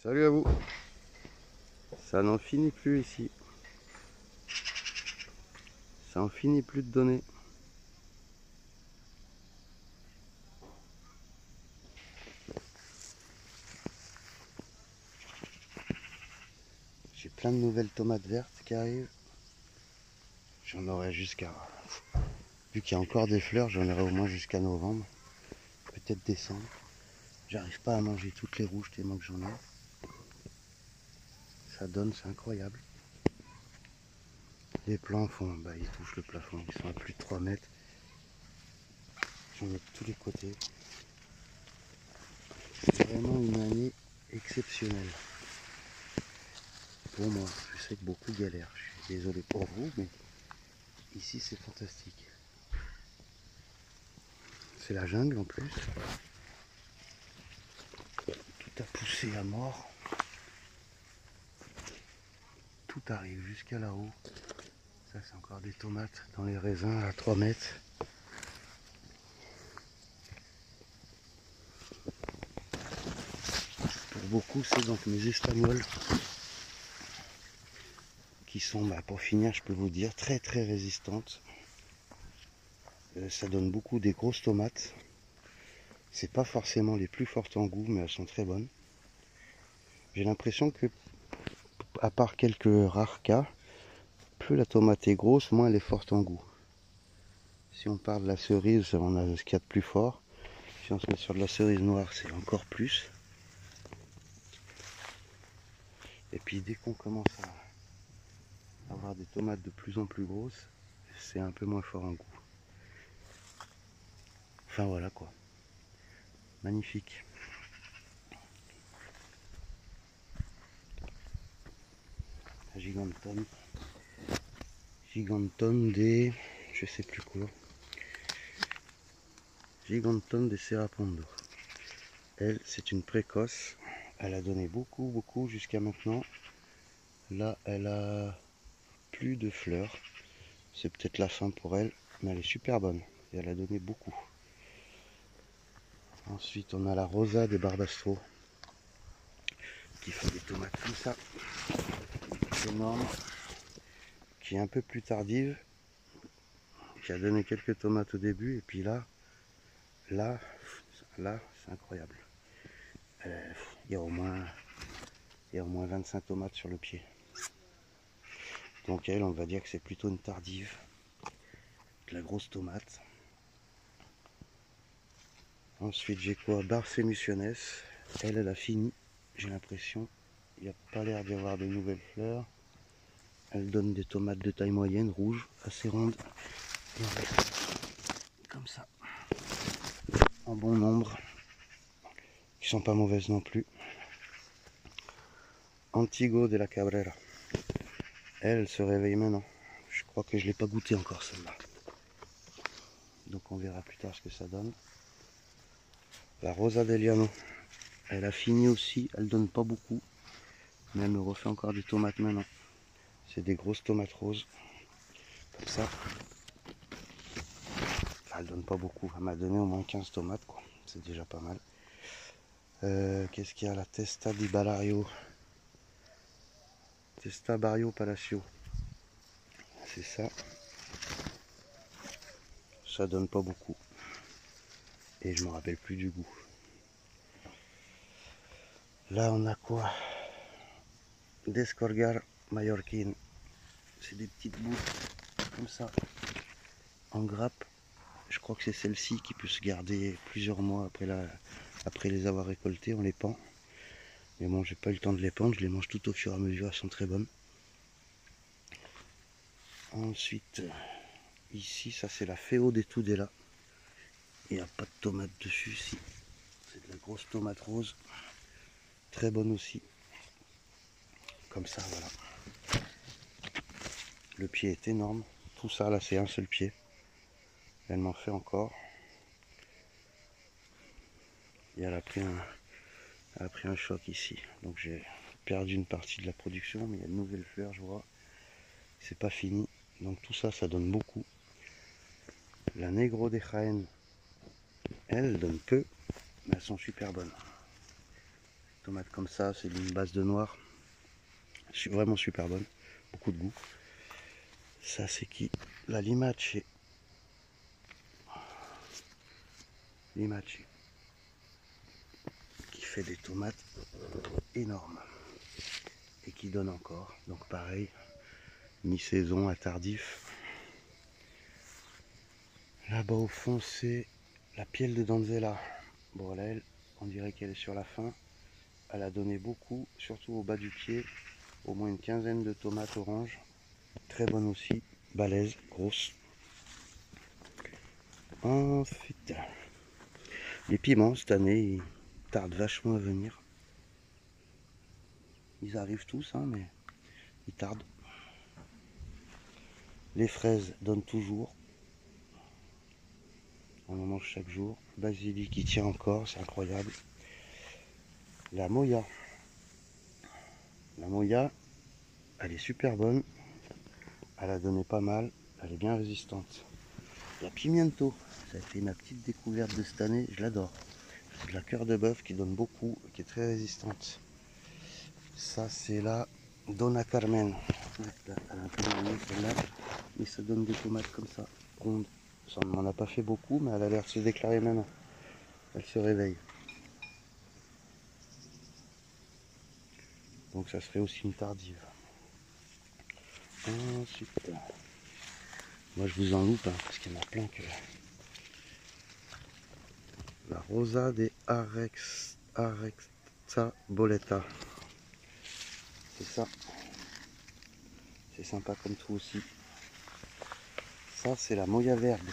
Salut à vous. Ça n'en finit plus ici. Ça en finit plus de donner. J'ai plein de nouvelles tomates vertes qui arrivent. J'en aurai jusqu'à... Vu qu'il y a encore des fleurs, j'en aurai au moins jusqu'à novembre. Peut-être décembre. J'arrive pas à manger toutes les rouges tellement que j'en ai. Ça donne, c'est incroyable. Les plants font, ils touchent le plafond. Ils sont à plus de 3 mètres. J'en ai de tous les côtés. C'est vraiment une année exceptionnelle. Pour moi, je sais que beaucoup galèrent. Je suis désolé pour vous, mais ici c'est fantastique. C'est la jungle en plus. Tout a poussé à mort. Tout arrive jusqu'à là-haut. Ça c'est encore des tomates dans les raisins à 3 mètres. Pour beaucoup c'est donc mes espagnols qui sont, pour finir je peux vous dire, très très résistantes. Ça donne beaucoup des grosses tomates. C'est pas forcément les plus fortes en goût, mais elles sont très bonnes. J'ai l'impression que, à part quelques rares cas, plus la tomate est grosse, moins elle est forte en goût. Si on parle de la cerise, on a ce qu'il y a de plus fort. Si on se met sur de la cerise noire, c'est encore plus. Et puis dès qu'on commence à avoir des tomates de plus en plus grosses, c'est un peu moins fort en goût. Enfin voilà quoi. Magnifique. La gigantonne. Gigantonne des... je sais plus quoi. Gigantonne des Serrapondo. Elle, c'est une précoce. Elle a donné beaucoup jusqu'à maintenant. Là, elle a plus de fleurs. C'est peut-être la fin pour elle, mais elle est super bonne. Et elle a donné beaucoup. Ensuite, on a la Rosa des Barbastro qui fait des tomates comme ça. Énorme. Qui est un peu plus tardive. Qui a donné quelques tomates au début. Et puis là, c'est incroyable. Il y a au moins 25 tomates sur le pied. Donc elle, on va dire que c'est plutôt une tardive. De la grosse tomate. Ensuite j'ai quoi? Barphémuciones. Elle a fini. J'ai l'impression. Il n'y a pas l'air d'y avoir de nouvelles fleurs. Elle donne des tomates de taille moyenne, rouges, assez rondes. Comme ça. En bon nombre. Qui sont pas mauvaises non plus. Antigo de la Cabrera. Elle se réveille maintenant. Je crois que je ne l'ai pas goûté encore celle-là. Donc on verra plus tard ce que ça donne. La Rosa del Llano. Elle a fini aussi. Elle donne pas beaucoup. Mais elle me refait encore des tomates maintenant. C'est des grosses tomates roses. Comme ça. Enfin, elle donne pas beaucoup. Elle m'a donné au moins 15 tomates, quoi. C'est déjà pas mal. Qu'est-ce qu'il y a? La Testa di Ballario. Testa Barrio Palacio. C'est ça. Ça donne pas beaucoup. Et je me rappelle plus du goût. Là, on a quoi? Descorgar Mallorquin. C'est des petites boules comme ça. En grappe. Je crois que c'est celle-ci qui peut se garder plusieurs mois après les avoir récoltées. On les pend. Mais bon, j'ai pas eu le temps de les pendre. Je les mange tout au fur et à mesure. Elles sont très bonnes. Ensuite, ici, ça c'est la Feo de Tudela. Il n'y a pas de tomate dessus ici. C'est de la grosse tomate rose. Très bonne aussi. Comme ça, voilà. Le pied est énorme. Tout ça, là, c'est un seul pied. Elle m'en fait encore. Et elle a pris un choc ici. Donc j'ai perdu une partie de la production, mais il y a de nouvelles fleurs, je vois. C'est pas fini. Donc tout ça, ça donne beaucoup. La Negro de Jaén, elle donne peu, mais elles sont super bonnes. Tomate comme ça, c'est d'une base de noir. Vraiment super bonne. Beaucoup de goût. Ça c'est qui? La Limace. Limace. Qui fait des tomates énormes. Et qui donne encore. Donc pareil, mi-saison à tardif. Là-bas au fond c'est la Piel de Donzella. Bon là elle, on dirait qu'elle est sur la fin. Elle a donné beaucoup, surtout au bas du pied. Au moins une quinzaine de tomates oranges. Très bonne aussi, balèze, grosse. Ensuite, les piments cette année, ils tardent vachement à venir. Ils arrivent tous, hein, mais ils tardent. Les fraises donnent toujours. On en mange chaque jour. Basilic qui tient encore, c'est incroyable. La Moya. La Moya, elle est super bonne. Elle a donné pas mal. Elle est bien résistante. La Pimiento, ça a été ma petite découverte de cette année. Je l'adore. C'est de la cœur de bœuf qui donne beaucoup, qui est très résistante. Ça, c'est la Donna Carmen. Elle a un peu de celle-là. Mais ça donne des tomates comme ça, rondes. Ça ne m'en a pas fait beaucoup, mais elle a l'air de se déclarer maintenant. Elle se réveille. Donc ça serait aussi une tardive. Ensuite, moi je vous en loupe, hein, parce qu'il y en a plein que... La Rosa de Arexta Boleta. C'est ça. C'est sympa comme tout aussi. Ça c'est la Moya Verde.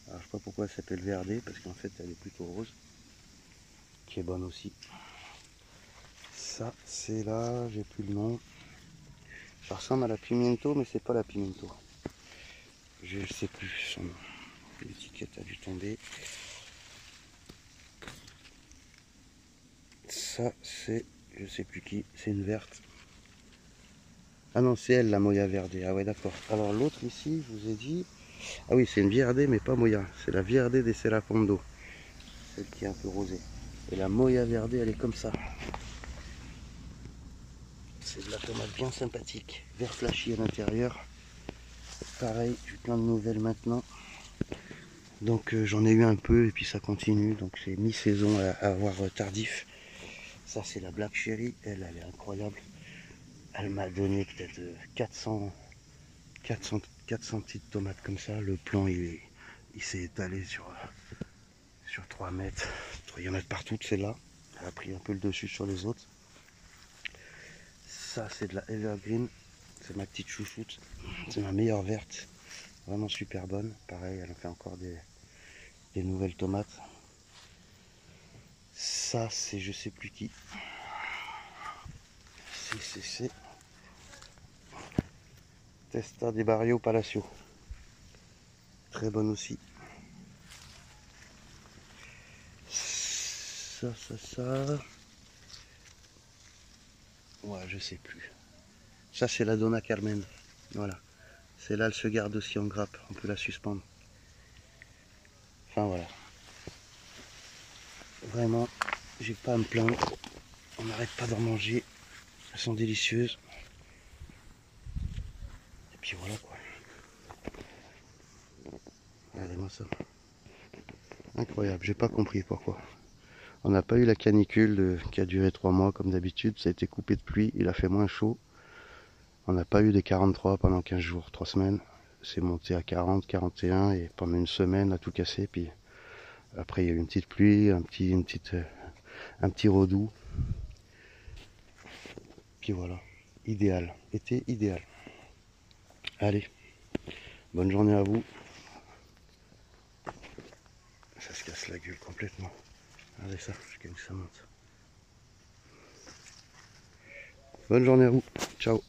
Alors je sais pas pourquoi elle s'appelle Verde, parce qu'en fait elle est plutôt rose. Qui est bonne aussi. Ça c'est là, j'ai plus le nom. Ça ressemble à la pimiento, mais c'est pas la pimiento. Je sais plus son nom. L'étiquette a dû tomber. Ça c'est, je sais plus qui, c'est une verte. Ah non, c'est elle la Moya Verde. Ah ouais, d'accord. Alors l'autre ici, je vous ai dit. Ah oui, c'est une Verde, mais pas Moya. C'est la Verde de Serapondo. Celle qui est un peu rosée. Et la Moya Verde, elle est comme ça. C'est de la tomate bien sympathique. Vert flashy à l'intérieur. Pareil, j'ai plein de nouvelles maintenant. Donc j'en ai eu un peu et puis ça continue. Donc c'est mi-saison à avoir tardif. Ça c'est la Black Cherry. Elle est incroyable. Elle m'a donné peut-être 400 petites tomates comme ça. Le plan il s'est étalé sur 3 mètres. Il y en a de partout de celle-là. Elle a pris un peu le dessus sur les autres. Ça c'est de la Evergreen. C'est ma petite chouchoute. C'est ma meilleure verte. Vraiment super bonne. Pareil, elle en fait encore des nouvelles tomates. Ça c'est je sais plus qui. C'est Testa de Barrio Palacio. Très bonne aussi. Ça. Ouais, je sais plus. Ça, c'est la Donna Carmen. Voilà. Celle-là, elle se garde aussi en grappe. On peut la suspendre. Enfin, voilà. Vraiment, j'ai pas à me plaindre. On n'arrête pas d'en manger. Elles sont délicieuses. Et puis voilà, quoi. Regardez-moi ça. Incroyable. J'ai pas compris pourquoi. On n'a pas eu la canicule qui a duré 3 mois comme d'habitude. Ça a été coupé de pluie. Il a fait moins chaud. On n'a pas eu des 43 pendant 15 jours, 3 semaines. C'est monté à 40, 41 et pendant une semaine à tout casser. Puis après il y a eu une petite pluie, un petit redoux. Puis voilà, idéal, été idéal. Allez, bonne journée à vous. Ça se casse la gueule complètement. Regardez ça, jusqu'à où ça monte. Bonne journée à vous, ciao.